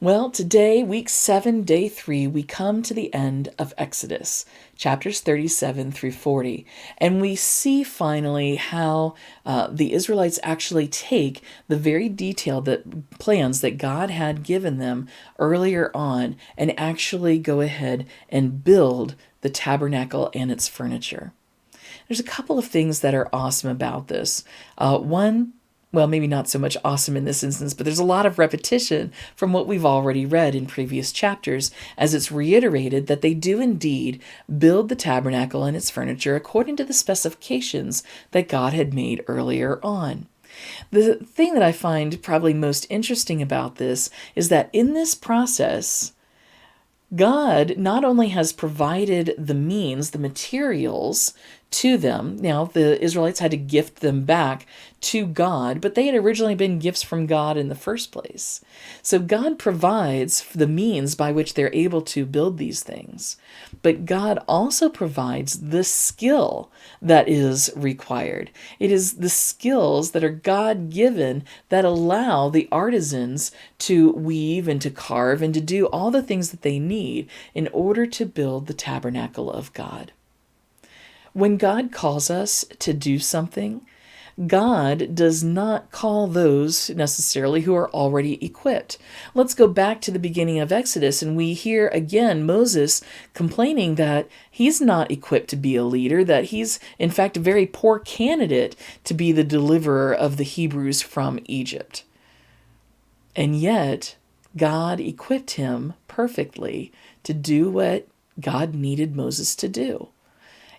Well, today, week 7, day 3, we come to the end of Exodus, chapters 37 through 40. And we see finally how the Israelites actually take the very detailed plans that God had given them earlier on and actually go ahead and build the tabernacle and its furniture. There's a couple of things that are awesome about this. One, well, maybe not so much awesome in this instance, but there's a lot of repetition from what we've already read in previous chapters, as it's reiterated that they do indeed build the tabernacle and its furniture according to the specifications that God had made earlier on. The thing that I find probably most interesting about this is that in this process, God not only has provided the means, the materials to them. Now, the Israelites had to gift them back to God, but they had originally been gifts from God in the first place. So God provides the means by which they're able to build these things. But God also provides the skill that is required. It is the skills that are God-given that allow the artisans to weave and to carve and to do all the things that they need in order to build the tabernacle of God. When God calls us to do something, God does not call those necessarily who are already equipped. Let's go back to the beginning of Exodus, and we hear again Moses complaining that he's not equipped to be a leader, that he's in fact a very poor candidate to be the deliverer of the Hebrews from Egypt. And yet, God equipped him perfectly to do what God needed Moses to do.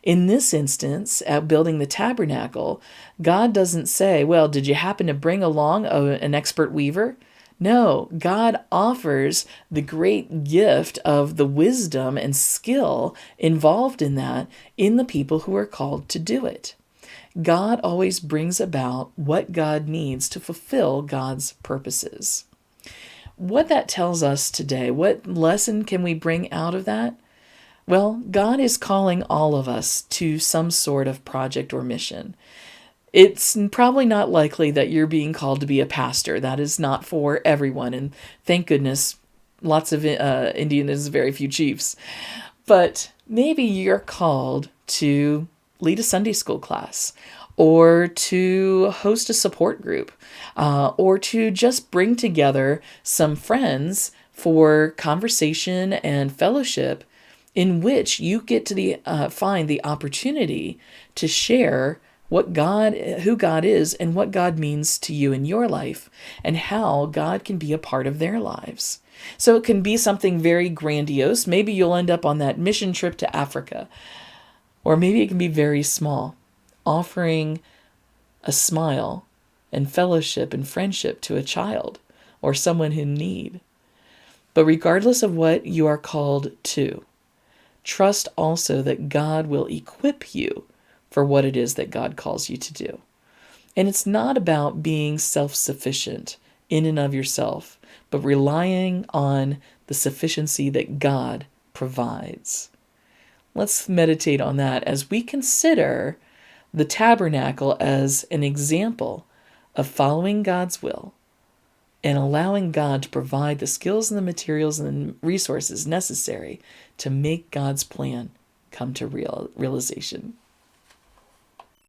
In this instance, at building the tabernacle, God doesn't say, well, did you happen to bring along an expert weaver? No, God offers the great gift of the wisdom and skill involved in that in the people who are called to do it. God always brings about what God needs to fulfill God's purposes. What that tells us today, what lesson can we bring out of that? Well, God is calling all of us to some sort of project or mission. It's probably not likely that you're being called to be a pastor. That is not for everyone. And thank goodness, lots of Indians, very few chiefs. But maybe you're called to lead a Sunday school class, or to host a support group, or to just bring together some friends for conversation and fellowship in which you get to find the opportunity to share who God is and what God means to you in your life and how God can be a part of their lives. So it can be something very grandiose. Maybe you'll end up on that mission trip to Africa, or maybe it can be very small, offering a smile and fellowship and friendship to a child or someone in need. But regardless of what you are called to, trust also that God will equip you for what it is that God calls you to do. And it's not about being self-sufficient in and of yourself, but relying on the sufficiency that God provides. Let's meditate on that as we consider the tabernacle as an example of following God's will and allowing God to provide the skills and the materials and the resources necessary to make God's plan come to realization.